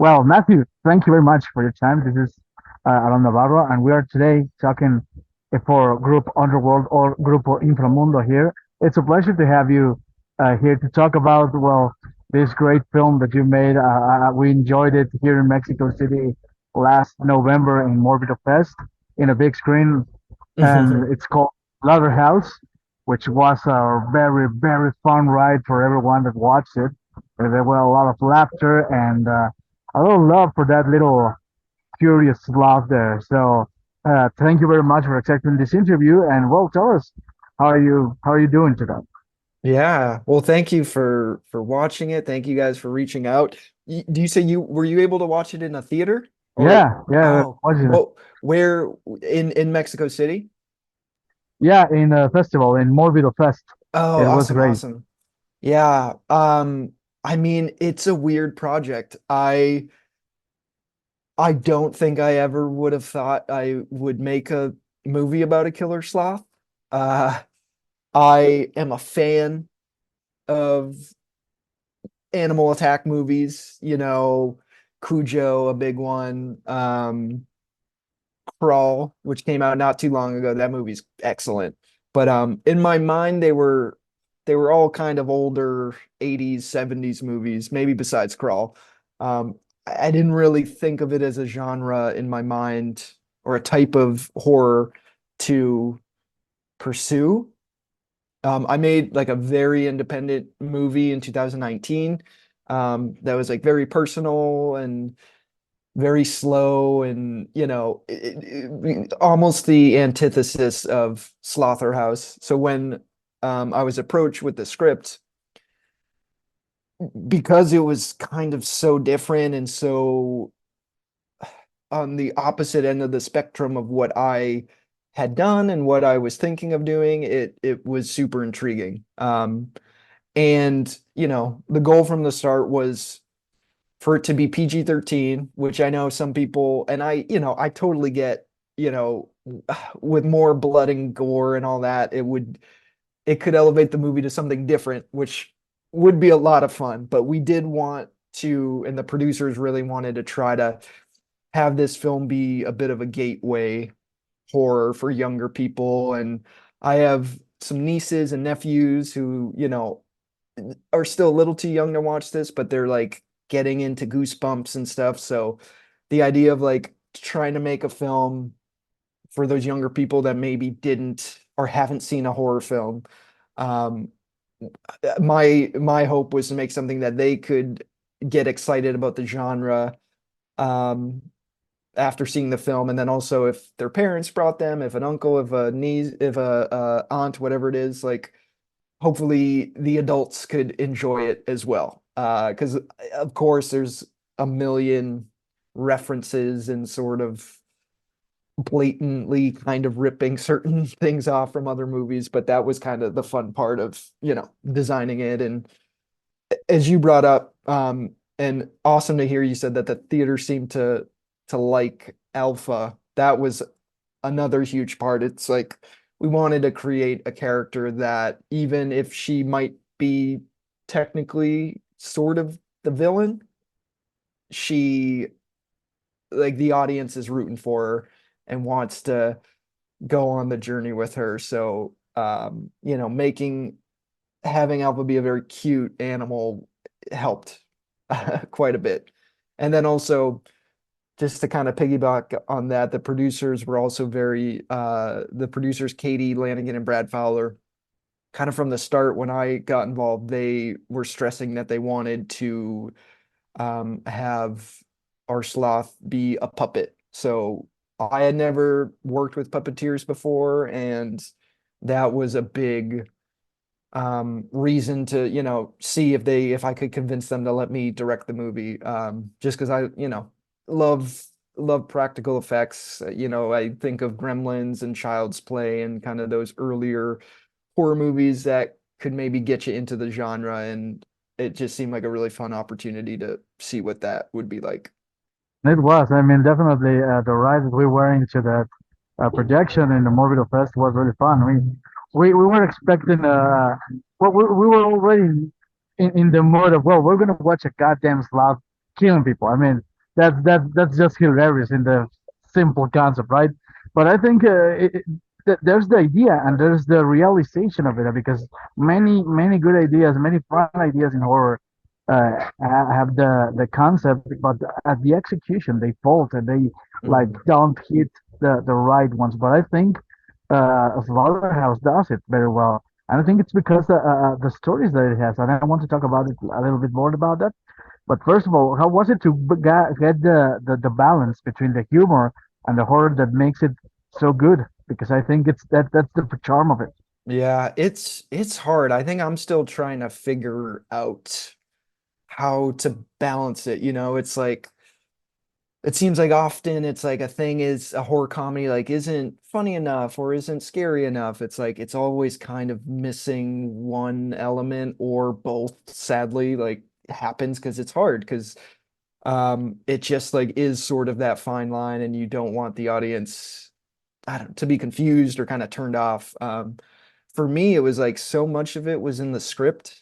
Well, Matthew, thank you very much for your time. This is Alan Navarro, and we are today talking for Group Underworld or Grupo Inframundo here. It's a pleasure to have you here to talk about, well, this great film that you made. We enjoyed it here in Mexico City last November in Morbido Fest in a big screen, and it's called Slotherhouse, which was a very, very fun ride for everyone that watched it. There were a lot of laughter and a little love for that little curious sloth there. So thank you very much for accepting this interview. And well, tell us how are you doing today? Yeah. Well, thank you for watching it. Thank you guys for reaching out. Do you say you were you able to watch it in a theater? Or Yeah, yeah, oh, watching it. well, where in Mexico City? Yeah, in a festival in Morbido Fest. Oh, It was awesome, great. awesome. Yeah. I mean, it's a weird project. I don't think I ever would have thought I would make a movie about a killer sloth. Uh, I am a fan of animal attack movies, Cujo, a big one, Crawl, which came out not too long ago. That movie's excellent. But in my mind they were all kind of older 80s, 70s movies, maybe besides Crawl. I didn't really think of it as a genre in my mind or a type of horror to pursue. I made like a very independent movie in 2019 that was like very personal and very slow and almost the antithesis of Slotherhouse. So when I was approached with the script, because it was kind of so different and so on the opposite end of the spectrum of what I had done and what I was thinking of doing, it was super intriguing. And the goal from the start was for it to be PG-13, which I know some people, and I totally get, you know, with more blood and gore and all that, it could elevate the movie to something different, which would be a lot of fun. But we did want to, and the producers really wanted to try to have this film be a bit of a gateway horror for younger people. And I have some nieces and nephews who, are still a little too young to watch this, but they're like getting into Goosebumps and stuff. So the idea of like trying to make a film for those younger people that maybe didn't or haven't seen a horror film, um, my hope was to make something that they could get excited about the genre um, after seeing the film, and then also if their parents brought them, if an uncle, if a niece, if a aunt, whatever it is, like hopefully the adults could enjoy it as well. Because of course there's a million references and sort of blatantly kind of ripping certain things off from other movies, but that was kind of the fun part of, designing it. And as you brought up, and awesome to hear you said that the theater seemed to like Alpha. That was another huge part. It's like we wanted to create a character that even if she might be technically sort of the villain, she like the audience is rooting for her and wants to go on the journey with her. So making having Alpha be a very cute animal helped quite a bit. And then also just to kind of piggyback on that, the producers were also the producers, Katie Lanigan and Brad Fowler, kind of from the start when I got involved, they were stressing that they wanted to have our sloth be a puppet. So I had never worked with puppeteers before, and that was a big reason to, see if I could convince them to let me direct the movie. Just because I, love love practical effects. I think of Gremlins and Child's Play and kind of those earlier horror movies that could maybe get you into the genre, and it just seemed like a really fun opportunity to see what that would be like. It was. I mean, definitely the ride that we were into that projection in the Morbido Fest was really fun. We were expecting well, we were already in the mood of, well, we're gonna watch a goddamn sloth killing people. I mean, That's just hilarious in the simple concept, right? But I think there's the idea and there's the realization of it because many good ideas, many fun ideas in horror have the concept, but at the execution they fault and they like Mhm. don't hit the right ones. But I think Slaughterhouse does it very well, and I think it's because the stories that it has, and I want to talk about it a little bit more about that. But first of all, how was it to get the balance between the humor and the horror that makes it so good? Because I think that's the charm of it. Yeah, it's hard. I think I'm still trying to figure out how to balance it. It's like it seems like often it's like a thing is a horror comedy like isn't funny enough or isn't scary enough. It's like it's always kind of missing one element or both, sadly, like happens because it's hard because it just like is sort of that fine line and you don't want the audience to be confused or kind of turned off. For me, it was like so much of it was in the script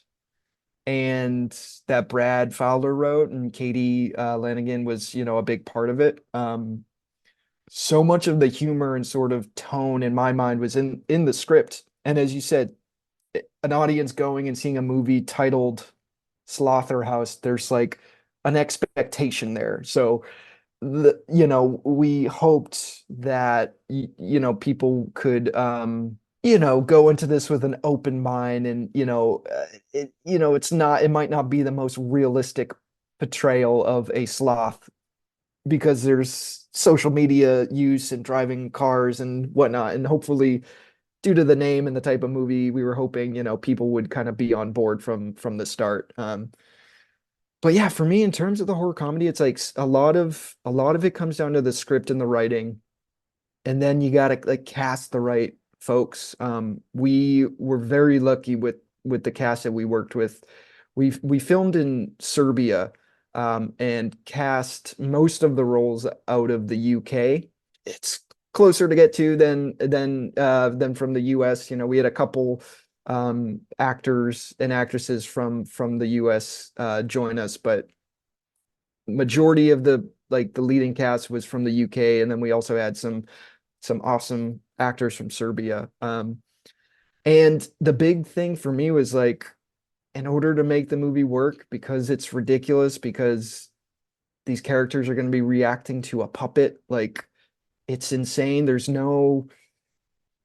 and that Brad Fowler wrote and Katie Lanigan was, a big part of it. So much of the humor and sort of tone in my mind was in the script. And as you said, an audience going and seeing a movie titled Slotherhouse, there's like an expectation there. So we hoped that people could go into this with an open mind and it might not be the most realistic portrayal of a sloth because there's social media use and driving cars and whatnot, and hopefully due to the name and the type of movie we were hoping people would kind of be on board from the start. But yeah, for me, in terms of the horror comedy, it's like a lot of it comes down to the script and the writing, and then you gotta like cast the right folks. We were very lucky with the cast that we worked with. We filmed in Serbia, and cast most of the roles out of the UK. It's closer to get to than from the US. We had a couple actors and actresses from the US join us, but majority of the leading cast was from the UK, and then we also had some awesome actors from Serbia. And the big thing for me was like, in order to make the movie work, because it's ridiculous, because these characters are going to be reacting to a puppet, like it's insane. There's no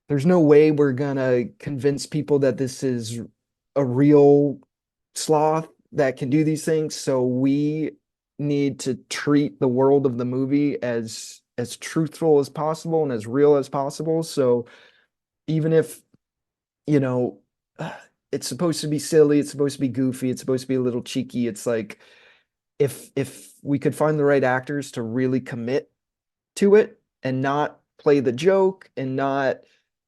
way we're gonna convince people that this is a real sloth that can do these things. So we need to treat the world of the movie as truthful as possible and as real as possible. So even if, you know, it's supposed to be silly, it's supposed to be goofy, it's supposed to be a little cheeky, it's like if we could find the right actors to really commit to it and not play the joke and not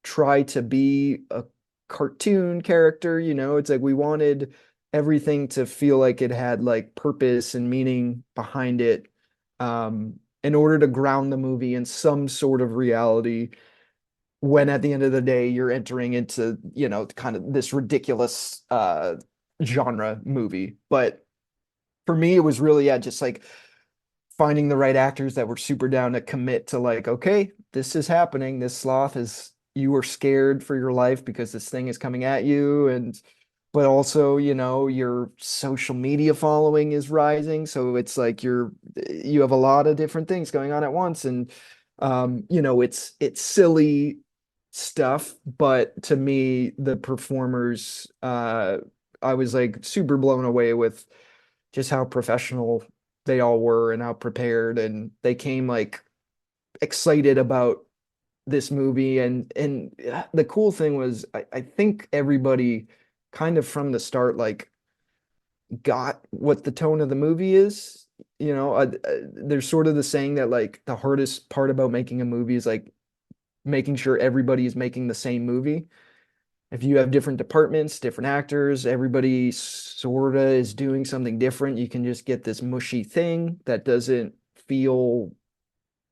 try to be a cartoon character. It's like we wanted everything to feel like it had like purpose and meaning behind it, in order to ground the movie in some sort of reality when at the end of the day you're entering into kind of this ridiculous genre movie. But for me it was really, yeah, just like finding the right actors that were super down to commit to like, okay, this is happening. This sloth is, you are scared for your life because this thing is coming at you. And, but also, your social media following is rising. So it's like you have a lot of different things going on at once. And, it's silly stuff. But to me, the performers, I was like super blown away with just how professional they all were and how prepared, and they came like excited about this movie. And the cool thing was I think everybody kind of from the start like got what the tone of the movie is. There's sort of the saying that like the hardest part about making a movie is like making sure everybody is making the same movie. If you have different departments, different actors, everybody sorta is doing something different, you can just get this mushy thing that doesn't feel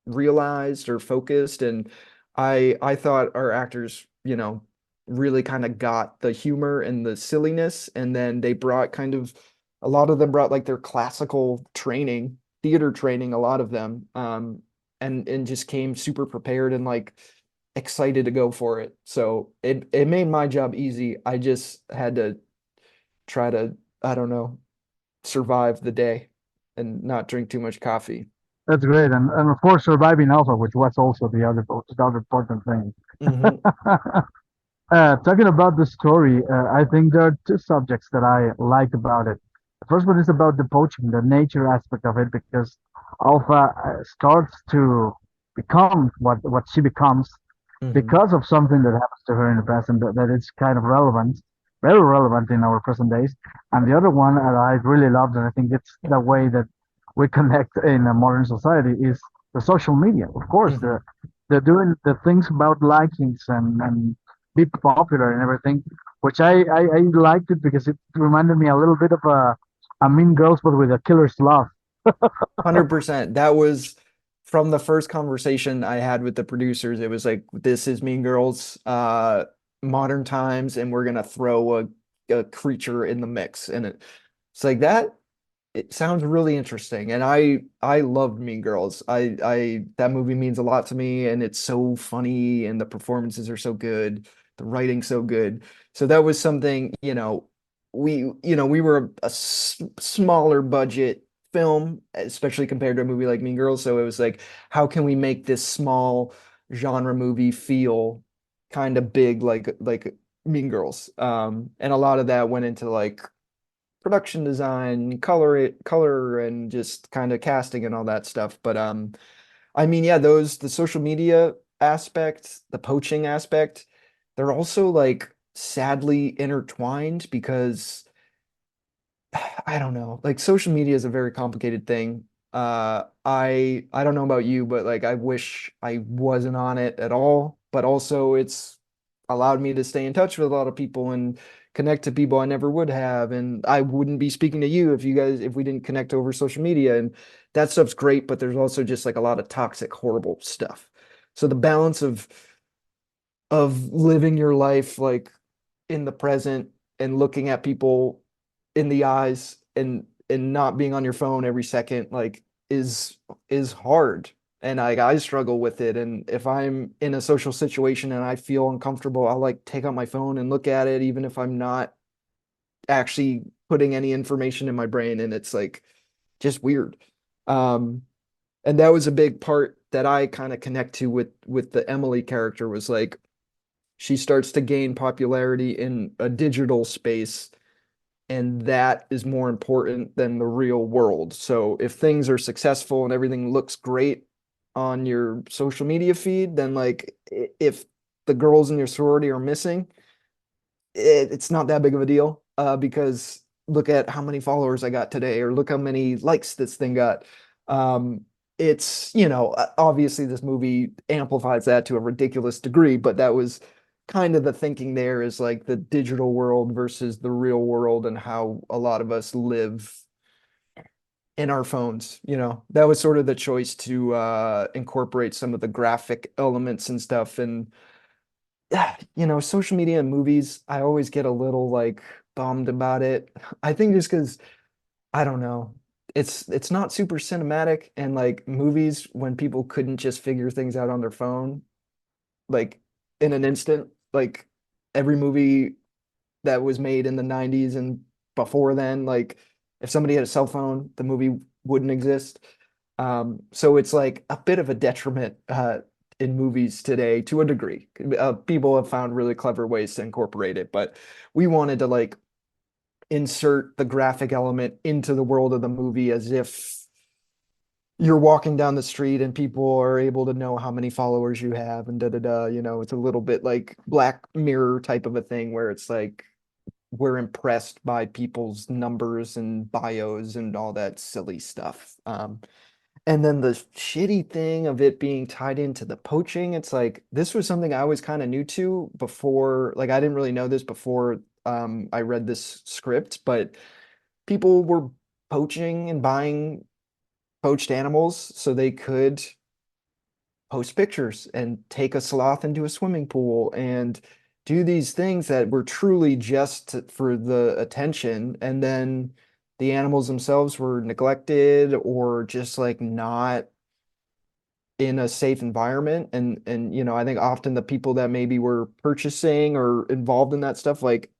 realized or focused. And I thought our actors, really kind of got the humor and the silliness, and then they brought kind of a lot of them brought like their classical training theater training, a lot of them, and just came super prepared and like excited to go for it. So it made my job easy. I just had to try to, I don't know, survive the day and not drink too much coffee. That's great, and of course surviving also, which was also the other important thing. Hmm. Talking about the story, I think there are two subjects that I like about it. The first one is about the poaching, the nature aspect of it, because Alpha starts to become what she becomes Hmm. because of something that happens to her in the past, and that it's kind of relevant, very relevant in our present days. And the other one that I really loved, and I think it's the way that we connect in a modern society, is the social media. Of course, Hmm. the doing the things about likings and be popular and everything, which I liked it because it reminded me a little bit of a Mean Girls, but with a killer sloth. 100%. That was from the first conversation I had with the producers. It was like, this is Mean Girls, modern times, and we're gonna throw a creature in the mix. And it's like that. It sounds really interesting. And I loved Mean Girls. That movie means a lot to me, and it's so funny, and the performances are so good, the writing's so good. So that was something, we were a smaller budget film, especially compared to a movie like Mean Girls. So it was like, how can we make this small genre movie feel kind of big, like Mean Girls? And a lot of that went into like production design, color, and just kind of casting and all that stuff. But I mean, yeah, the social media aspect, the poaching aspect, they're also like sadly intertwined because I don't know, like social media is a very complicated thing. I don't know about you, but like I wish I wasn't on it at all, but also it's allowed me to stay in touch with a lot of people and connect to people I never would have. And I wouldn't be speaking to you if we didn't connect over social media. And that stuff's great, but there's also just like a lot of toxic, horrible stuff. So the balance of living your life like in the present and looking at people in the eyes and not being on your phone every second like is hard. And like I struggle with it, and if I'm in a social situation and I feel uncomfortable, I'll like take out my phone and look at it even if I'm not actually putting any information in my brain, and it's like just weird. um and that was a big part that I kind of connect to with the Emily character, was like she starts to gain popularity in a digital space, and that is more important than the real world. So if things are successful and everything looks great on your social media feed, then like if the girls in your sorority are missing, it's not that big of a deal, because look at how many followers I got today, or look how many likes this thing got. Um, it's, obviously this movie amplifies that to a ridiculous degree, but that was kind of the thinking there, is like the digital world versus the real world and how a lot of us live in our phones. That was sort of the choice to incorporate some of the graphic elements and stuff. And social media and movies, I always get a little like bummed about it. I think just because I don't know. It's not super cinematic, and like movies, when people couldn't just figure things out on their phone like in an instant, like every movie that was made in the 90s and before then, like if somebody had a cell phone, the movie wouldn't exist. So it's like a bit of a detriment in movies today to a degree. People have found really clever ways to incorporate it, but we wanted to like insert the graphic element into the world of the movie as if you're walking down the street and people are able to know how many followers you have and da da da. It's a little bit like Black Mirror type of a thing, where it's like we're impressed by people's numbers and bios and all that silly stuff. And then the shitty thing of it being tied into the poaching, it's like this was something I was kind of new to before. Like I didn't really know this before I read this script, but people were poaching and buying poached animals so they could post pictures and take a sloth into a swimming pool and do these things that were truly just for the attention. And then the animals themselves were neglected or just like not in a safe environment. And I think often the people that maybe were purchasing or involved in that stuff like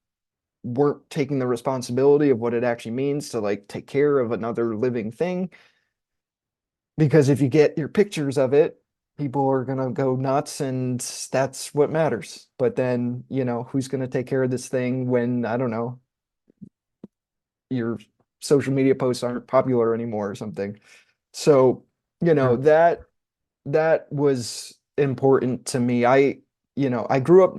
weren't taking the responsibility of what it actually means to like take care of another living thing. Because if you get your pictures of it, people are gonna go nuts and that's what matters. But then, who's gonna take care of this thing when, I don't know, your social media posts aren't popular anymore or something. So, Sure. that was important to me. I grew up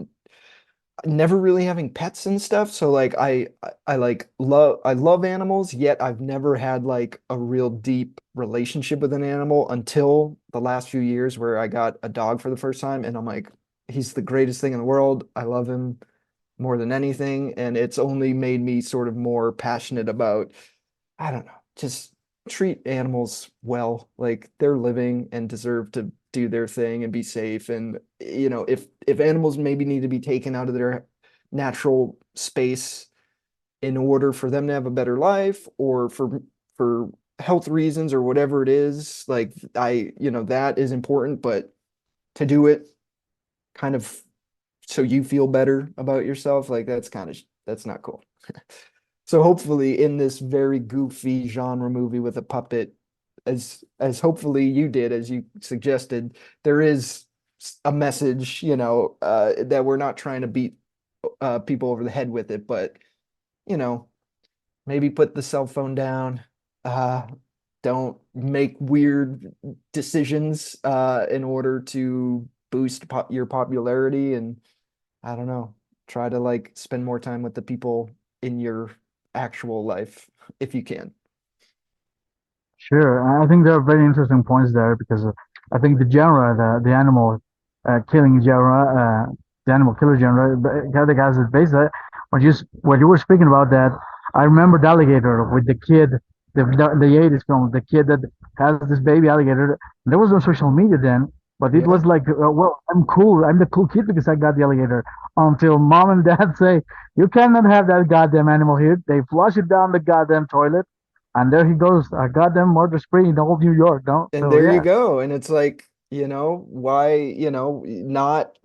never really having pets and stuff. So like I like love animals, yet I've never had like a real deep relationship with an animal until the last few years where I got a dog for the first time and I'm like, he's the greatest thing in the world. I love him more than anything. And it's only made me sort of more passionate about, I don't know, just treat animals well. Like they're living and deserve to do their thing and be safe. And if animals maybe need to be taken out of their natural space in order for them to have a better life or for health reasons or whatever it is, like that is important, but to do it kind of so you feel better about yourself, like that's not cool. So hopefully in this very goofy genre movie with a puppet, as hopefully you did, as you suggested, there is a message, that we're not trying to beat people over the head with it, but you know, maybe put the cell phone down. Uh, don't make weird decisions in order to boost your popularity, and I don't know, try to like spend more time with the people in your actual life if you can. Sure, I think there are very interesting points there because I think the genre, the animal killing genre, the animal killer genre, kind of has its base. When you were speaking about that, I remember the alligator with the kid, the 80s film, the kid that has this baby alligator. There was no social media then, but it Yeah. was like, well, I'm cool. I'm the cool kid because I got the alligator. Until mom and dad say, you cannot have that goddamn animal here. They flush it down the goddamn toilet and there he goes, a goddamn murder spree in all of New York, no? And So there you yeah, go. And it's like, why, not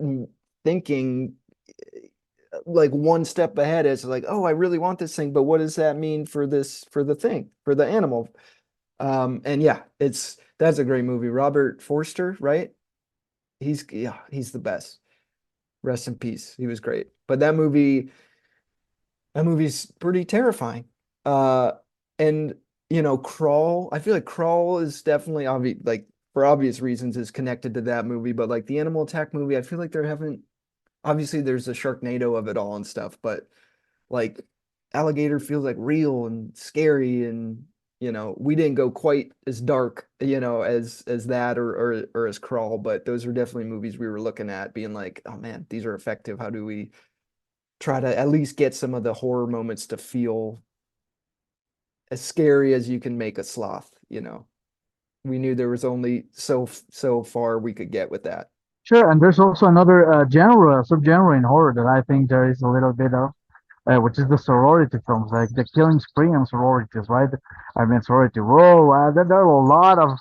thinking like one step ahead as like, oh, I really want this thing, but what does that mean for the thing, for the animal? And yeah, that's a great movie. Robert Forster, right? He's the best. Rest in peace. He was great. But that movie's pretty terrifying. Uh, and Crawl. I feel like Crawl is definitely obvious, like for obvious reasons, is connected to that movie. But like the Animal Attack movie, I feel like there haven't. Obviously, there's a Sharknado of it all and stuff, but like alligator feels like real and scary, and we didn't go quite as dark, as that or as Crawl, but those were definitely movies we were looking at, being like, oh man, these are effective. How do we try to at least get some of the horror moments to feel as scary as you can make a sloth. We knew there was only so far we could get with that. sure. And there's also another subgenre in horror that I think there is a little bit of, which is the sorority films, like the Killing Spree and sororities, right? I mean, Sorority Row. There are a lot of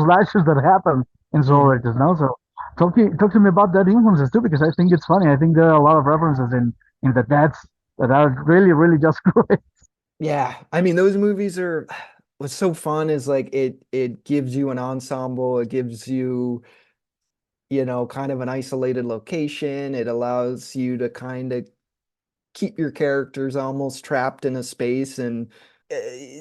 slashes that happen in Mhm. sororities now. So talk to me about that influences too, because I think it's funny. I think there are a lot of references in the deaths that are really, really just great. Yeah, I mean those movies are what's so fun is like it gives you an ensemble, it gives you, kind of an isolated location. It allows you to kind of keep your characters almost trapped in a space and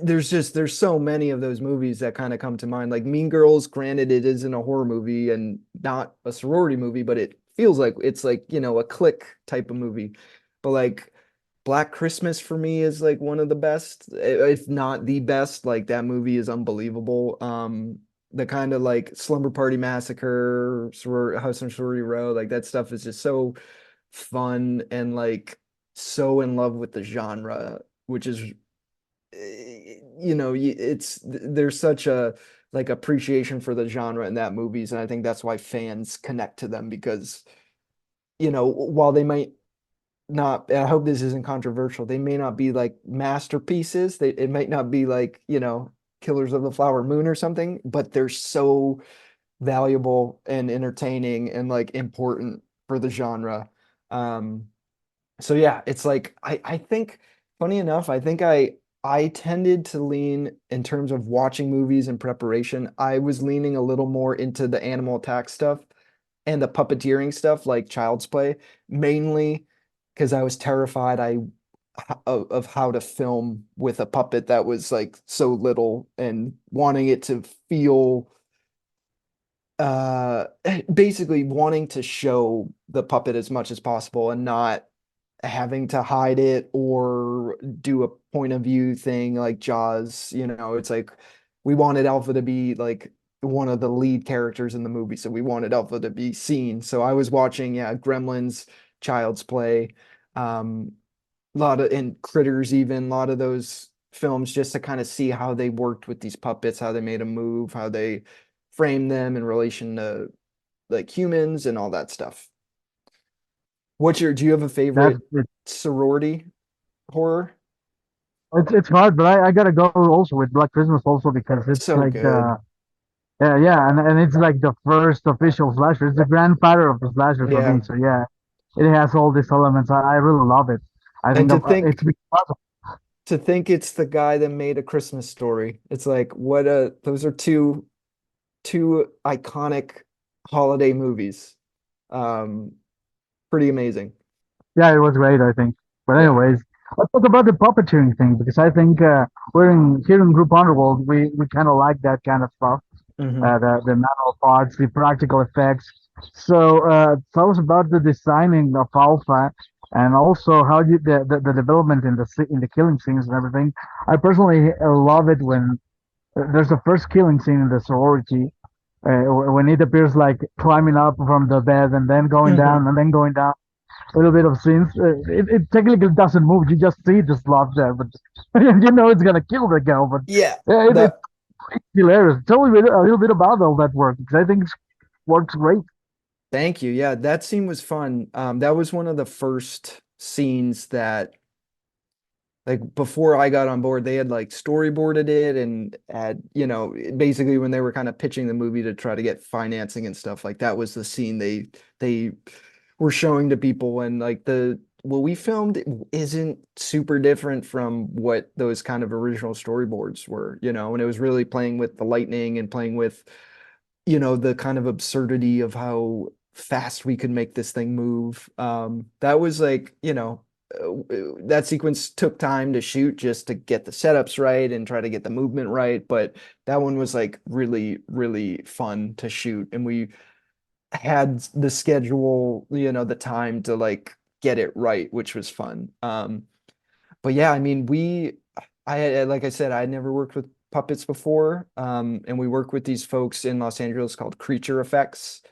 there's so many of those movies that kind of come to mind. Like Mean Girls, granted it isn't a horror movie and not a sorority movie, but it feels like it's like, a click type of movie. But like Black Christmas for me is like one of the best, if not the best. Like that movie is unbelievable. The kind of like Slumber Party Massacre, House on Sorority Row, like that stuff is just so fun and like so in love with the genre, which is, it's there's such a like appreciation for the genre in that movies, and I think that's why fans connect to them because while they might not, I hope this isn't controversial. They may not be like masterpieces. It might not be like, Killers of the Flower Moon or something, but they're so valuable and entertaining and like important for the genre. Um, so yeah, it's like I think funny enough, I think I tended to lean in terms of watching movies in preparation. I was leaning a little more into the animal attack stuff and the puppeteering stuff like Child's Play, mainly because I was terrified of how to film with a puppet that was like so little and wanting it to feel uh basically wanting to show the puppet as much as possible and not having to hide it or do a point of view thing like Jaws. It's like we wanted Alpha to be like one of the lead characters in the movie, so we wanted Alpha to be seen. So I was watching, yeah, Gremlins, Child's Play, a lot of and Critters, even a lot of those films, just to kind of see how they worked with these puppets, how they made them move, how they framed them in relation to like humans and all that stuff. Do you have a That's favorite it. sorority horror? It's hard, but I gotta go also with Black Christmas also because it's So like good. yeah, yeah, and it's like the first official slasher. It's the grandfather of the slasher for me. Yeah. So yeah, it has all these elements. I really love it. I And think it's because of, to think it's the guy that made A Christmas Story. It's like those are two iconic holiday movies. Um, Pretty amazing. yeah, it was great. I think. But Yeah. anyways, let's talk about the puppeteering thing because I think we're in here in Group Underworld. We kind of like that kind of stuff. Hmm. The manual parts, the practical effects. So tell us about the designing of Alpha and also how you the development in in the killing scenes and everything. I personally love it when there's the first killing scene in the sorority when it appears like climbing up from the bed and then going Hmm. down and then going down. A little bit of scenes. It technically doesn't move. You just see the slot there, but you know it's gonna kill the girl. But Yeah. it's That hilarious. Tell me a little bit about all that work because I think it works great. Thank you. Yeah, that scene was fun. That was one of the first scenes that, like, before I got on board, they had like storyboarded it and had, basically when they were kind of pitching the movie to try to get financing and stuff, like that was the scene they were showing to people. And like the what we filmed isn't super different from what those kind of original storyboards were, and it was really playing with the lightning and playing with, the kind of absurdity of how fast we could make this thing move. That was like, that sequence took time to shoot just to get the setups right and try to get the movement right. But that one was like really, really fun to shoot. And we had the schedule, the time to like get it right, which was fun. But yeah, I mean, like I said, I had never worked with puppets before. And we work with these folks in Los Angeles called Creature Effects.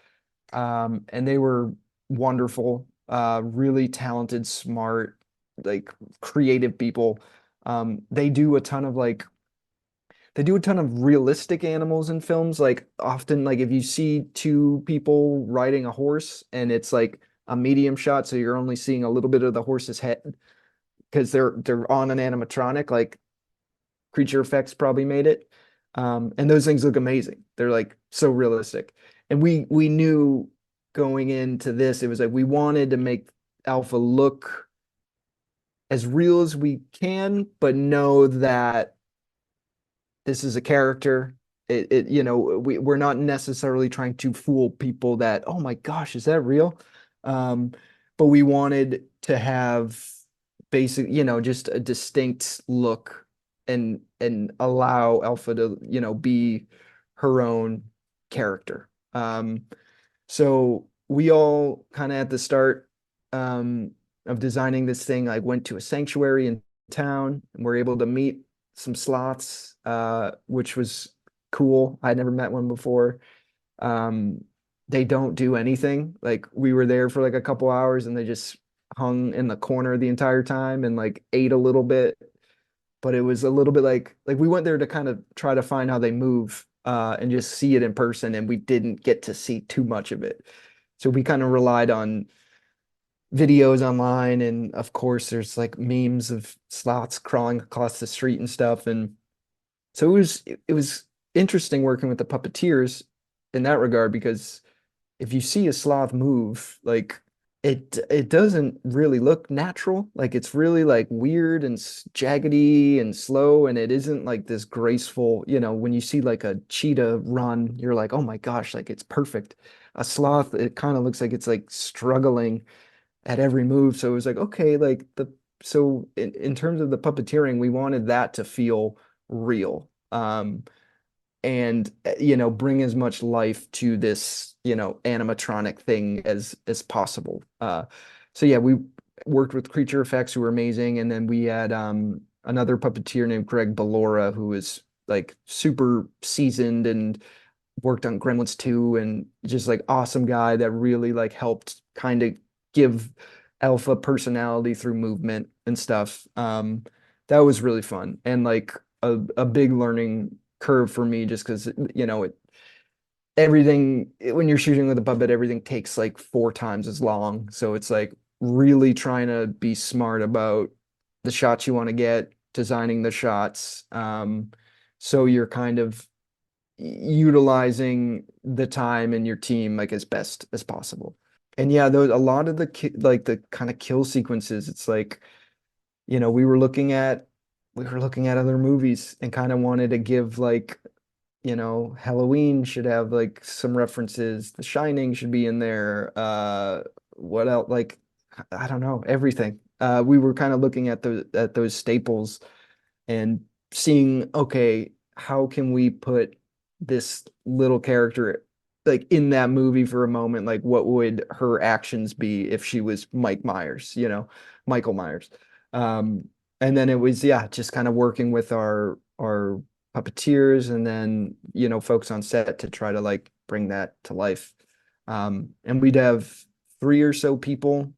And they were wonderful, really talented, smart, like creative people. They do a ton of realistic animals in films. Like often, like if you see two people riding a horse and it's like a medium shot, so you're only seeing a little bit of the horse's head because they're on an animatronic, like Creature Effects probably made it. And those things look amazing. They're like so realistic. And we knew going into this, it was like we wanted to make Alpha look as real as we can, but know that this is a character. We're not necessarily trying to fool people that, oh my gosh, is that real? Um, but we wanted to have basic, just a distinct look and allow Alpha to, be her own character. So we all kind of at the start of designing this thing, I went to a sanctuary in town and we're able to meet some slots, which was cool. I'd never met one before. Um, they don't do anything. Like we were there for like a couple hours and they just hung in the corner the entire time and like ate a little bit. But it was a little bit like we went there to kind of try to find how they move and just see it in person, and we didn't get to see too much of it. So we kind of relied on videos online, and of course there's like memes of sloths crawling across the street and stuff. And so it was interesting working with the puppeteers in that regard, because if you see a sloth move, like it doesn't really look natural. Like it's really like weird and jaggedy and slow, and it isn't like this graceful, when you see like a cheetah run, you're like, oh my gosh, like it's perfect. A sloth, it kind of looks like it's like struggling at every move. So it was like, okay, like so in terms of the puppeteering, we wanted that to feel real. And bring as much life to this animatronic thing as possible. So yeah, we worked with creature effects, who were amazing, and then we had another puppeteer named Greg Ballora, who was like super seasoned and worked on Gremlins 2, and just like awesome guy that really like helped kind of give Alpha personality through movement and stuff. That was really fun, and like a big learning curve for me, just because everything, when you're shooting with a puppet, everything takes like 4 times as long. So it's like really trying to be smart about the shots you want to get, designing the shots. So you're kind of utilizing the time and your team like as best as possible. And yeah, those a lot of like the kind of kill sequences, it's like, we were looking at other movies and kind of wanted to give like, Halloween should have like some references. The Shining should be in there. What else? Like, I don't know, everything. We were kind of looking at those staples and seeing, okay, how can we put this little character like in that movie for a moment? Like, what would her actions be if she was Mike Myers, Michael Myers? And then it was, yeah, just kind of working with our puppeteers, and then, folks on set to try to like bring that to life. And we'd have 3 or so people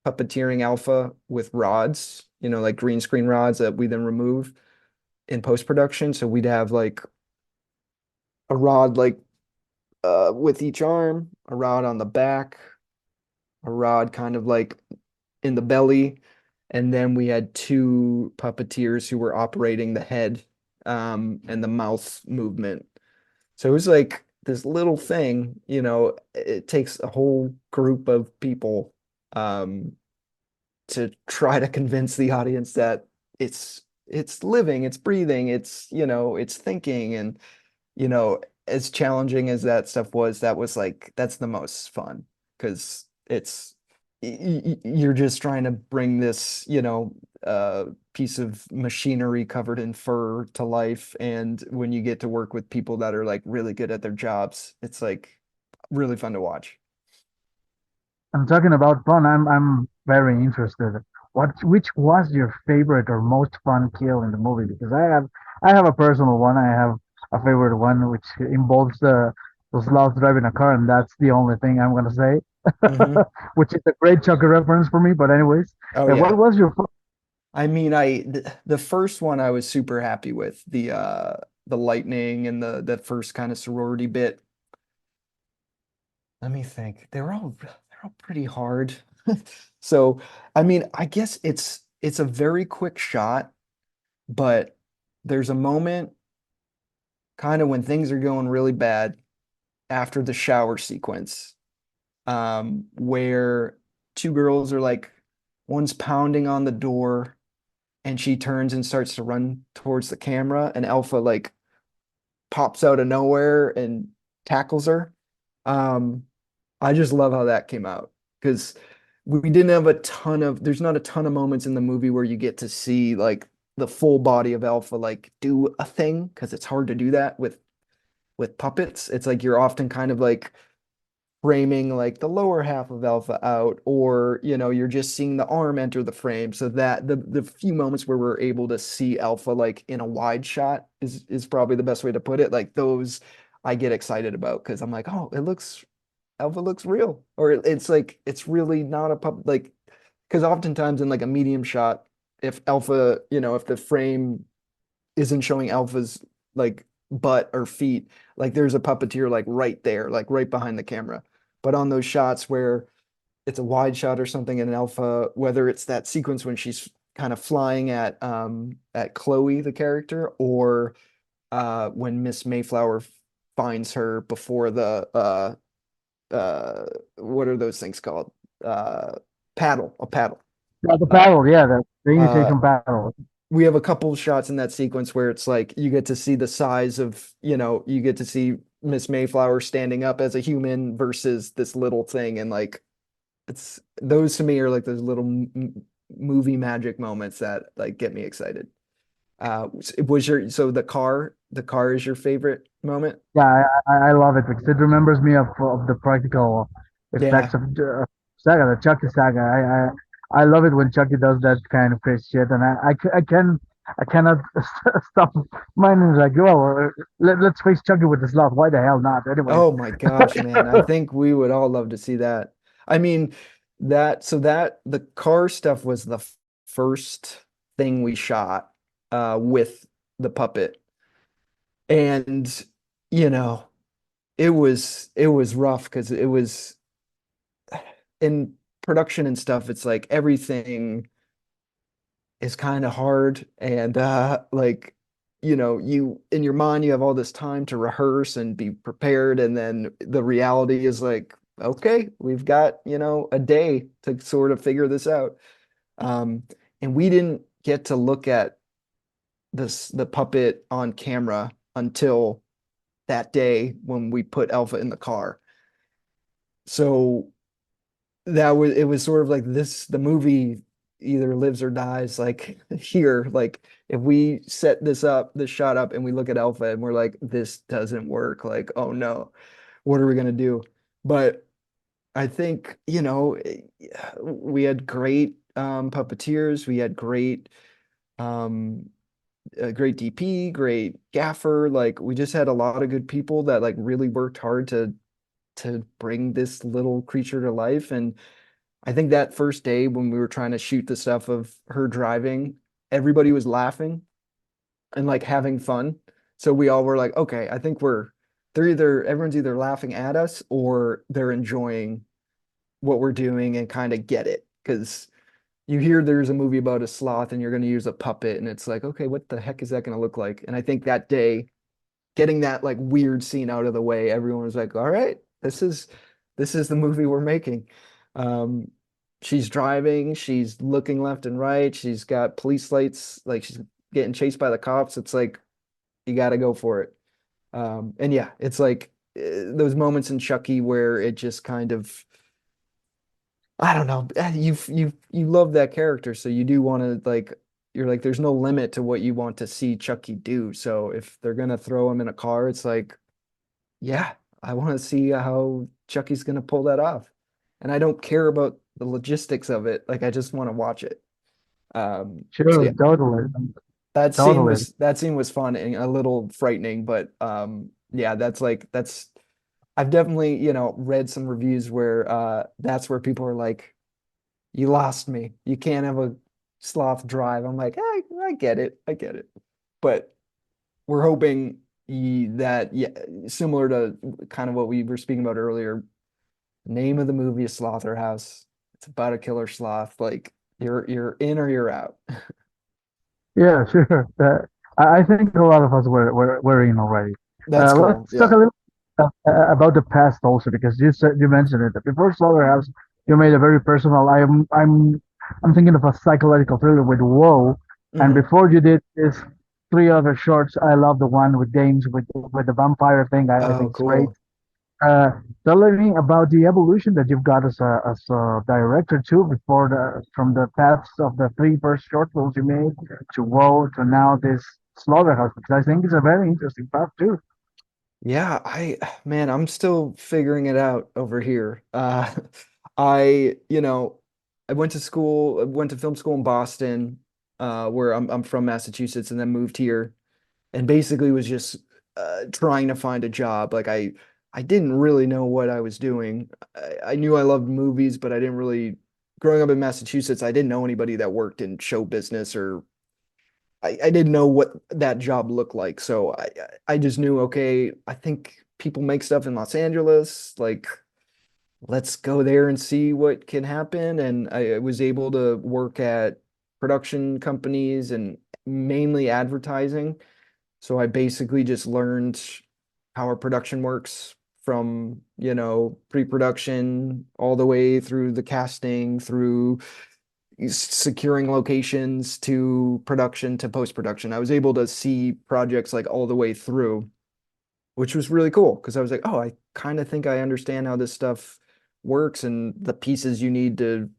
puppeteering Alpha with rods, like green screen rods that we then remove in post production. So we'd have like a rod like with each arm, a rod on the back, a rod kind of like in the belly, and then we had 2 puppeteers who were operating the head and the mouth movement. So it was like this little thing, it takes a whole group of people um, to try to convince the audience that it's living, it's breathing, it's thinking. And you know, as challenging as that stuff was, that's the most fun, because you're just trying to bring this, piece of machinery covered in fur to life. And when you get to work with people that are like really good at their jobs, it's like really fun to watch. I'm talking about fun. I'm very interested. Which was your favorite or most fun kill in the movie? Because I have a personal one. I have a favorite one which involves the sloth driving a car, and that's the only thing I'm gonna say, Hmm. which is a great Chucky reference for me. But anyways, Oh what yeah. was your I mean, the first one I was super happy with, the lightning and the first kind of sorority bit. Let me think. They're all pretty hard. So, I mean, I guess it's a very quick shot, but there's a moment kind of when things are going really bad after the shower sequence, where 2 girls are like, one's pounding on the door, and she turns and starts to run towards the camera, and Alpha like pops out of nowhere and tackles her. Um, I just love how that came out, because we didn't have there's not a ton of moments in the movie where you get to see like the full body of Alpha like do a thing, because it's hard to do that with puppets. It's like you're often kind of like framing like the lower half of Alpha out, or you're just seeing the arm enter the frame. So that the few moments where we're able to see Alpha like in a wide shot is probably the best way to put it. Like those I get excited about, because I'm like, oh, Alpha looks real, or it's like it's really not a pup, like, because oftentimes in like a medium shot, if Alpha, if the frame isn't showing Alpha's like butt or feet, like there's a puppeteer like right there, like right behind the camera. But on those shots where it's a wide shot or something in Alpha, whether it's that sequence when she's kind of flying at Chloe, the character, or when Miss Mayflower finds her before the what are those things called? Uh a paddle. Yeah, the Uh battle, yeah, the uh initiation battle. we have a couple of shots in that sequence where it's like you get to see the size of, you get to see Miss Mayflower standing up as a human versus this little thing, and like it's those to me are like those little movie magic moments that like get me excited. Was your so the car is your favorite moment? Yeah, I love it because it remembers me of the practical Yeah. effects of Saga, the Chucky saga. I love it when Chucky does that kind of crazy shit, and I cannot stop minding like, oh, let's face Chucky with the sloth. Why the hell not? Anyways, Oh my gosh, man. I think we would all love to see that. I mean, that the car stuff was the first thing we shot with the puppet. And you know, it was rough because it was in production and stuff, it's like everything is kind of hard and like you in your mind you have all this time to rehearse and be prepared, and then the reality is like, okay, we've got a day to sort of figure this out. um and we didn't get to look at the puppet on camera until that day when we put Alpha in the car. So it was sort of like this, the movie either lives or dies like here. Like if we set this shot up and we look at Alpha and we're like, this doesn't work, like, oh no, what are we gonna do? But I think we had great puppeteers, we had um great DP, great gaffer, like we just had a lot of good people that like really worked hard to bring this little creature to life. And I think that first day when we were trying to shoot the stuff of her driving, everybody was laughing and like having fun. So we all were like, okay, I think everyone's either laughing at us or they're enjoying what we're doing and kind of get it. Because you hear there's a movie about a sloth and you're going to use a puppet, and it's like, okay, what the heck is that going to look like? And I think that day, getting that like weird scene out of the way, everyone was like, all right, this is the movie we're making. Um, she's driving, she's looking left and right, she's got police lights, like she's getting chased by the cops. It's like you got to go for it. And yeah, it's like those moments in Chucky where it just kind of, I don't know, you love that character, so you do want to like, you're like, there's no limit to what you want to see Chucky do. So if they're gonna throw him in a car, it's like, yeah, I want to see how Chucky's gonna pull that off. And I don't care about the logistics of it. Like I just want to watch it. So sure, yeah, totally, that scene totally. was that scene was fun and a little frightening, but yeah, that's I've definitely, read some reviews where that's where people are like, you lost me. You can't have a sloth drive. I'm like, I get it. I get it. But we're hoping that, yeah, similar to kind of what we were speaking about earlier, name of the movie is Slotherhouse. It's about a killer sloth. Like you're in or you're out. Yeah, sure. I think a lot of us were in already. That's cool. Let's talk Yeah. a little about the past also, because you mentioned it before Slaughterhouse. You made a very personal. I'm thinking of a psychological thriller with Woe, and Hmm. before you did this three other shorts. I love the one with James with the vampire thing. I Oh, think it's great. cool. Uh, Tell me about the evolution that you've got as a director too, before from the paths of the three first short films you made to Woe to now this Slaughterhouse, because I think it's a very interesting path too. Yeah, man, I'm still figuring it out over here. I, I went to film school in Boston, where I'm from Massachusetts, and then moved here and basically was just trying to find a job. Like I didn't really know what I was doing. I knew I loved movies, but I didn't really, growing up in Massachusetts, I didn't know anybody that worked in show business, or I didn't know what that job looked like. So I just knew, okay, I think people make stuff in Los Angeles. Like let's go there and see what can happen. And I was able to work at production companies and mainly advertising. So I basically just learned how a production works from, pre-production all the way through the casting, through securing locations to production to post-production. I was able to see projects like all the way through, which was really cool because I was like, oh, I kind of think I understand how this stuff works and the pieces you need to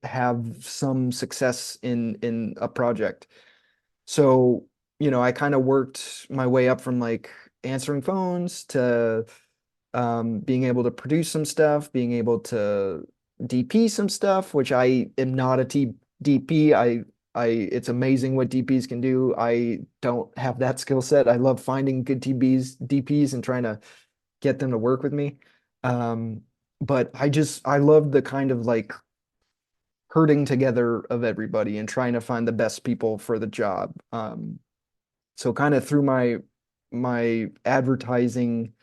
have some success in a project. So, I kind of worked my way up from like answering phones to being able to produce some stuff, being able to DP some stuff, which I am not a DP. It's amazing what DPs can do. I don't have that skill set. I love finding good DPs and trying to get them to work with me. Um, but I love the kind of like herding together of everybody and trying to find the best people for the job. So kind of through my advertising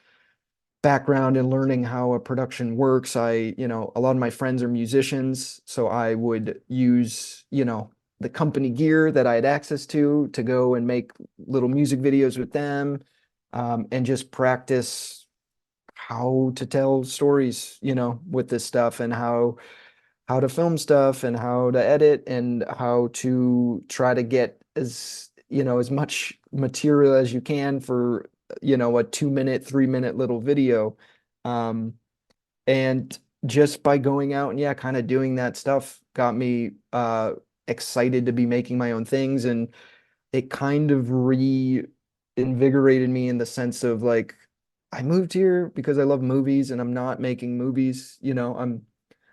background and learning how a production works, a lot of my friends are musicians, so I would use, the company gear that I had access to go and make little music videos with them, and just practice how to tell stories, with this stuff and how to film stuff and how to edit and how to try to get as much material as you can for, a 2 minute, 3 minute little video. Um, and just by going out and yeah, kind of doing that stuff got me excited to be making my own things. And it kind of reinvigorated me in the sense of like, I moved here because I love movies and I'm not making movies,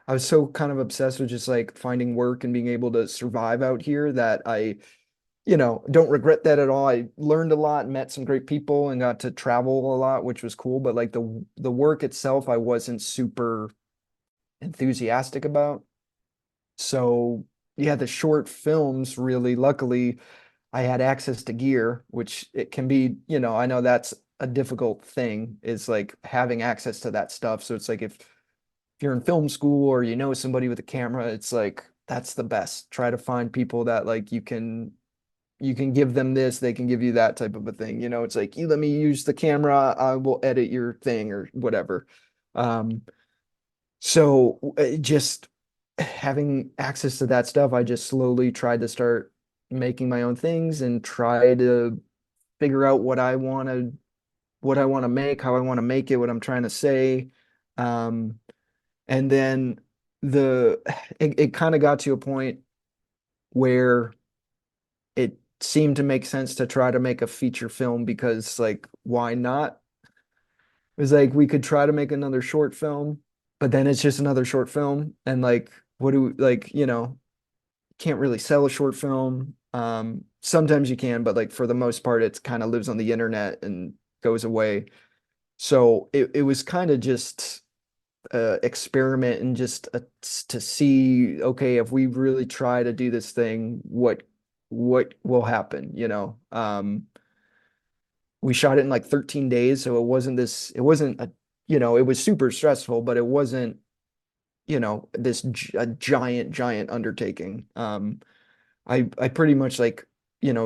I was so kind of obsessed with just like finding work and being able to survive out here that I, don't regret that at all. I learned a lot, met some great people and got to travel a lot, which was cool. But like the work itself, I wasn't super enthusiastic about. So yeah, the short films really, luckily, I had access to gear, which it can be, I know that's a difficult thing is like having access to that stuff. So it's like if you're in film school or somebody with a camera, it's like that's the best. Try to find people that like you can give them this, they can give you that type of a thing. It's like you let me use the camera, I will edit your thing or whatever. Um, so just having access to that stuff, I just slowly tried to start making my own things and try to figure out what I want to make, how I want to make it, what I'm trying to say. Um, and then the it kind of got to a point where it seemed to make sense to try to make a feature film because like why not? It was like we could try to make another short film, but then it's just another short film and like what do like, can't really sell a short film. Sometimes you can, but like for the most part it kind of lives on the internet and goes away. So it was kind of just experiment and just to see, okay, if we really try to do this thing, what will happen, we shot it in like 13 days, so it wasn't a, it was super stressful, but it wasn't, a giant undertaking. I pretty much like,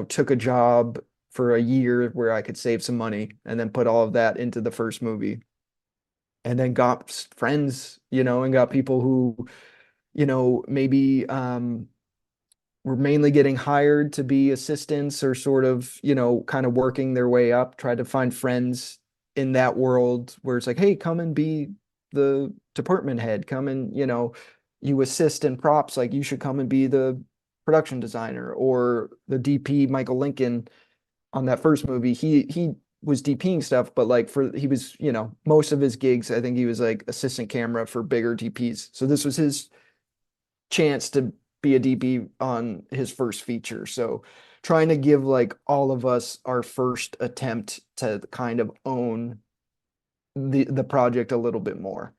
took a job for a year where I could save some money and then put all of that into the first movie and then got friends, and got people who, maybe were mainly getting hired to be assistants or sort of, kind of working their way up, tried to find friends in that world where it's like, hey, come and be the department head, come and, you assist in props, like you should come and be the production designer or the DP Michael Lincoln on that first movie, he was DPing stuff, but like he was, most of his gigs, I think he was like assistant camera for bigger DPs. So this was his chance to be a DP on his first feature. So trying to give like all of us our first attempt to kind of own the project a little bit more.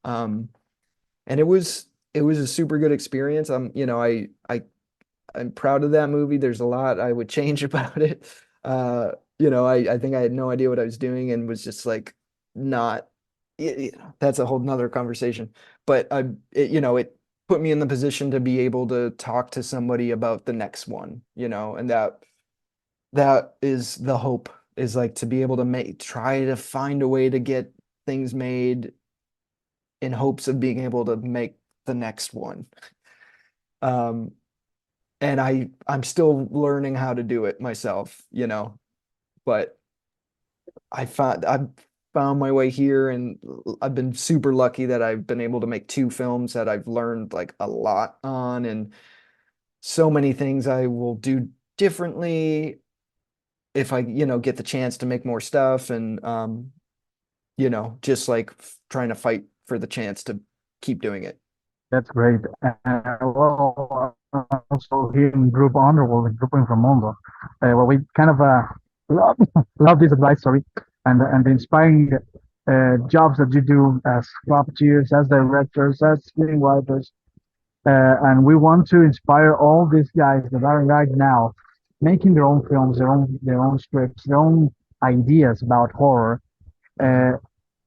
Um, and it was a super good experience. I'm proud of that movie. There's a lot I would change about it. I think I had no idea what I was doing and was just like not that's a whole nother conversation. But it put me in the position to be able to talk to somebody about the next one, and that is the hope, is like to be able to try to find a way to get things made in hopes of being able to make the next one. Um, and I'm still learning how to do it myself, but I've found my way here, and I've been super lucky that I've been able to make two films that I've learned like a lot on, and so many things I will do differently if I, get the chance to make more stuff, and just like trying to fight for the chance to keep doing it. That's great. Well, also here in Group Underworld, in Grupo Inframundo, well, we kind of love, love this advice, sorry, and the inspiring jobs that you do as puppeteers, as directors, as screenwriters, and we want to inspire all these guys that are right now making their own films, their own scripts, their own ideas about horror. Mhm. Uh,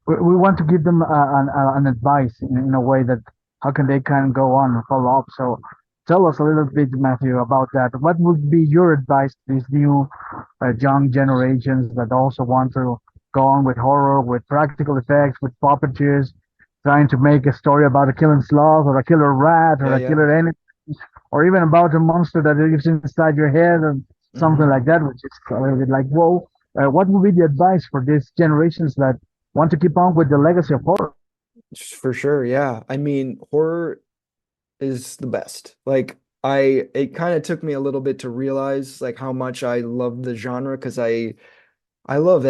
we want to give them an advice in a way that how can they kind of go on and follow up. So tell us a little bit, Matthew, about that. What would be your advice to these new young generations that also want to go on with horror, with practical effects, with puppeteers, trying to make a story about a killing sloth or a killer rat or Yeah, a yeah. killer enemy, or even about a monster that lives inside your head and something Hmm. like that, which is a little bit like, whoa. What would be the advice for these generations that want to keep on with the legacy of horror? For sure, yeah. I mean, horror is the best. Like it kind of took me a little bit to realize like how much I love the genre, because I love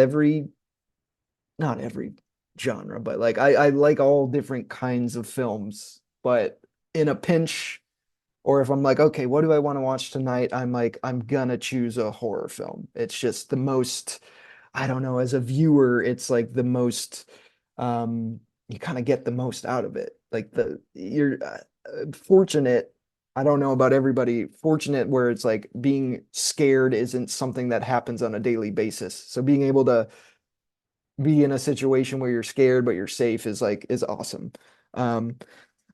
not every genre, but like I like all different kinds of films. But in a pinch, or if I'm like, okay, what do I want to watch tonight? I'm like, I'm gonna choose a horror film. It's just the most, I don't know, as a viewer, it's like the most, you kind of get the most out of it. Like you're fortunate. I don't know about everybody, fortunate where it's like being scared isn't something that happens on a daily basis. So being able to be in a situation where you're scared but you're safe is awesome. Um,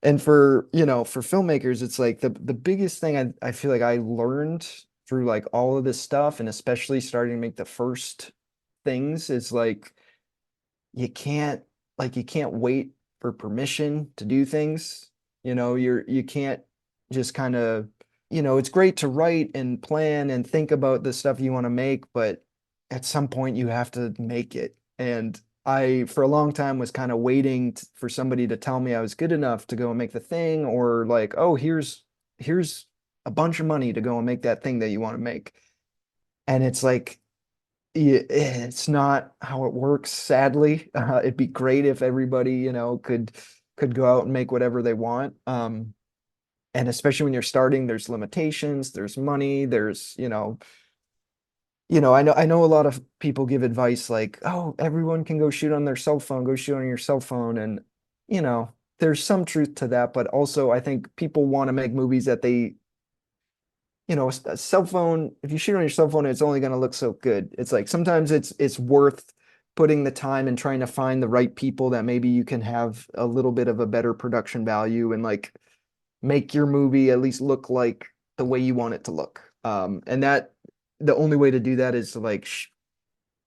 and for filmmakers, it's like the biggest thing I feel like I learned through like all of this stuff, and especially starting to make the first things, is like you can't you can't wait for permission to do things. You can't just kind of, it's great to write and plan and think about the stuff you want to make, but at some point you have to make it. And I, for a long time, was kind of waiting for somebody to tell me I was good enough to go and make the thing, or like, oh, here's a bunch of money to go and make that thing that you want to make. And it's like, it's not how it works, sadly. It'd be great if everybody, could go out and make whatever they want. And especially when you're starting, there's limitations, there's money, there's, I know a lot of people give advice like, oh, everyone can go shoot on their cell phone, go shoot on your cell phone. And, there's some truth to that, but also I think people want to make movies that they, a cell phone, if you shoot on your cell phone, it's only going to look so good. It's like sometimes it's worth putting the time and trying to find the right people that maybe you can have a little bit of a better production value, and like make your movie at least look like the way you want it to look. And that the only way to do that is to like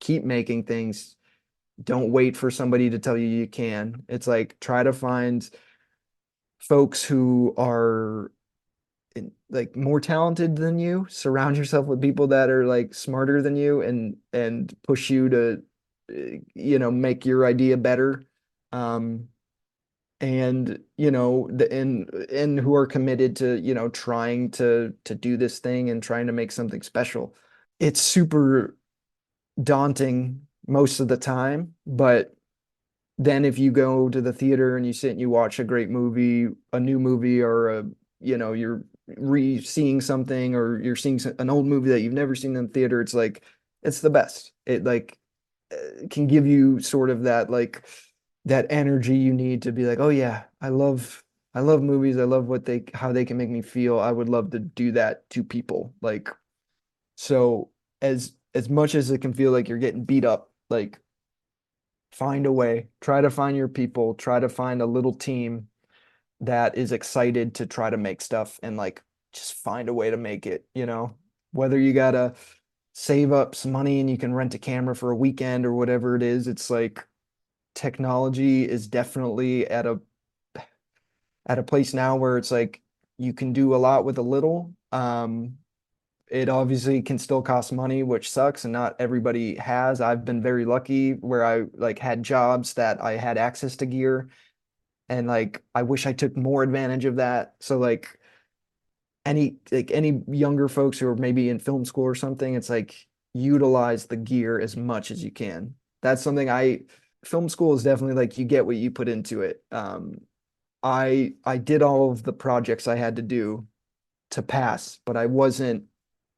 keep making things. Don't wait for somebody to tell you you can. It's like try to find folks who are like more talented than you. Surround yourself with people that are like smarter than you, and push you to make your idea better. Um, and and who are committed to trying to do this thing and trying to make something special. It's super daunting most of the time, but then if you go to the theater and you sit and you watch a great movie, a new movie, or you're re-seeing something, or you're seeing an old movie that you've never seen in the theater, it's like it's the best. It like can give you sort of that like that energy you need to be like, oh yeah, I love movies. I love how they can make me feel. I would love to do that to people. Like, so as much as it can feel like you're getting beat up, like Find a way. Try to find your people. Try to find a little team that is excited to try to make stuff and like just find a way to make it, whether you gotta save up some money and you can rent a camera for a weekend or whatever it is. It's like technology is definitely at a place now where it's like you can do a lot with a little. It obviously can still cost money, which sucks, and not everybody has. I've been very lucky where I like had jobs that I had access to gear, and like I wish I took more advantage of that. So like any younger folks who are maybe in film school or something, it's like utilize the gear as much as you can. That's something film school is definitely like you get what you put into it. I did all of the projects I had to do to pass, but I wasn't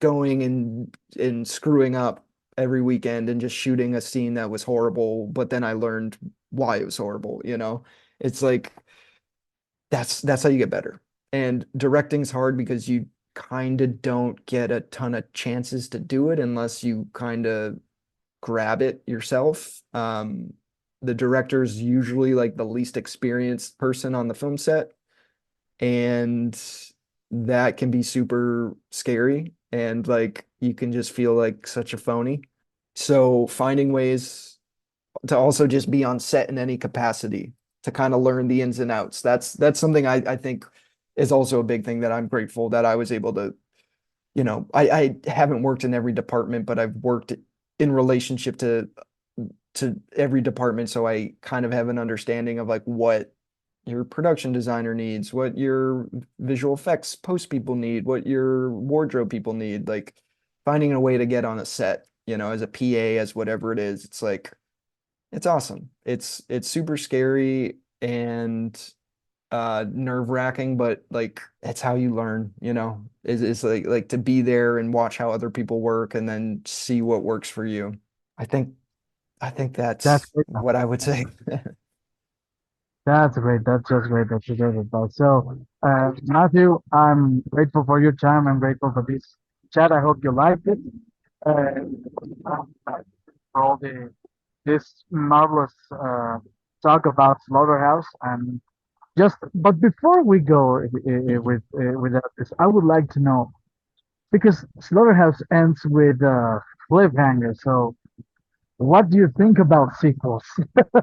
going and screwing up every weekend and just shooting a scene that was horrible, but then I learned why it was horrible, you know? It's like that's how you get better. And directing's hard because you kind of don't get a ton of chances to do it unless you kind of grab it yourself. The director's usually like the least experienced person on the film set, and that can be super scary and like you can just feel like such a phony. So finding ways to also just be on set in any capacity to kind of learn the ins and outs. That's something I think is also a big thing that I'm grateful that I was able to, I haven't worked in every department, but I've worked in relationship to every department. So I kind of have an understanding of like what your production designer needs, what your visual effects post people need, what your wardrobe people need, like finding a way to get on a set, as a PA, as whatever it is. It's like it's awesome. It's super scary and nerve-wracking, but like it's how you learn, It's like to be there and watch how other people work and then see what works for you. I think I think That's that's great. what I would say. That's great. That's just great. That's just great advice. So, Matthew, I'm grateful for your time. I'm grateful for this chat. I hope you liked it. For all this marvelous talk about Slaughterhouse. And but before we go with this, I would like to know because Slaughterhouse ends with cliffhanger. So, what do you think about sequels?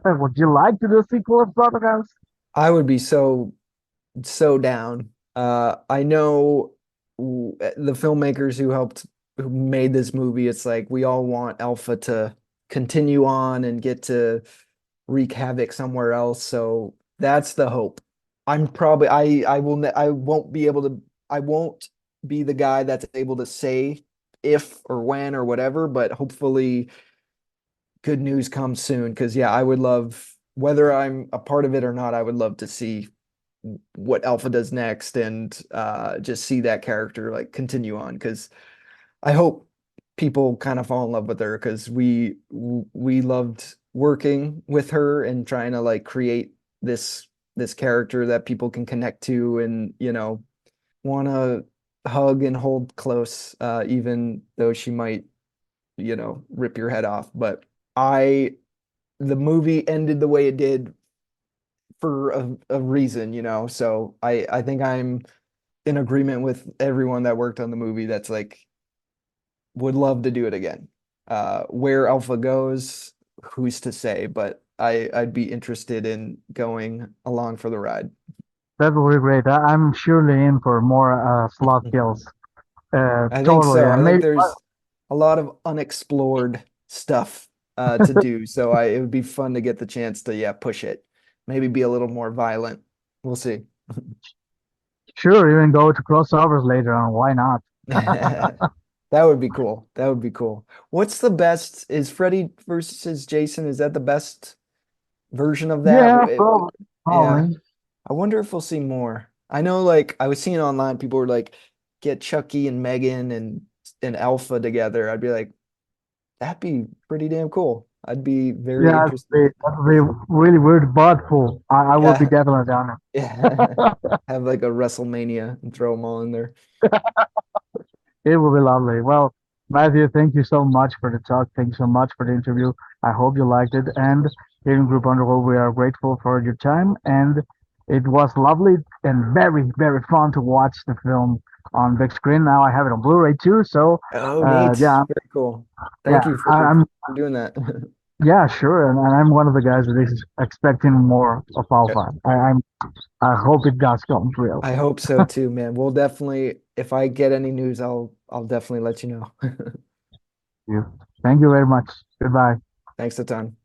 Would you like to do a sequel of Slaughterhouse? I would be so down. I know the filmmakers who made this movie, it's like we all want Alpha to continue on and get to wreak havoc somewhere else. So that's the hope. I won't be able to I won't be the guy that's able to say if or when or whatever, but hopefully good news comes soon. Because yeah, I would love, whether I'm a part of it or not, I would love to see what Alpha does next and just see that character like continue on. Because I hope people kind of fall in love with her because we loved working with her and trying to like create this character that people can connect to and want to hug and hold close, even though she might rip your head off. But I the movie ended the way it did for a reason, so I think I'm in agreement with everyone that worked on the movie that's like would love to do it again. Where Alpha goes, who's to say? But I'd be interested in going along for the ride. That would be great. I'm surely in for more slot kills. I think Totally. so. I And think maybe there's a lot of unexplored stuff to do. So it would be fun to get the chance to push it. Maybe be a little more violent. We'll see. sure, even go to crossovers later on. Why not? That would be cool. That would be cool. What's the best? Is Freddy versus Jason? Is that the best version of that? Yeah, probably. Yeah. Probably. I wonder if we'll see more. I know, like, I was seeing online, people were like, get Chucky and Megan and Alpha together. I'd be like, that'd be pretty damn cool. I'd be very Yeah, interested. that would be really weird, but cool. I will be Yeah. definitely down. Yeah. Have like a WrestleMania and throw them all in there. It will be lovely. Well, Matthew, thank you so much for the talk. Thank you so much for the interview. I hope you liked it. And here in Group Underworld, we are grateful for your time. And it was lovely and very, very fun to watch the film on big screen. Now I have it on Blu-ray too. So, Oh, neat. yeah, Very cool. yeah, Thank you I'm, for doing that. yeah, sure. And I'm one of the guys that is expecting more of Alpha. I hope it does come real. I hope so too, man. We'll definitely, if I get any news, I'll definitely let you know. You. Thank you very much. Goodbye. Thanks a ton.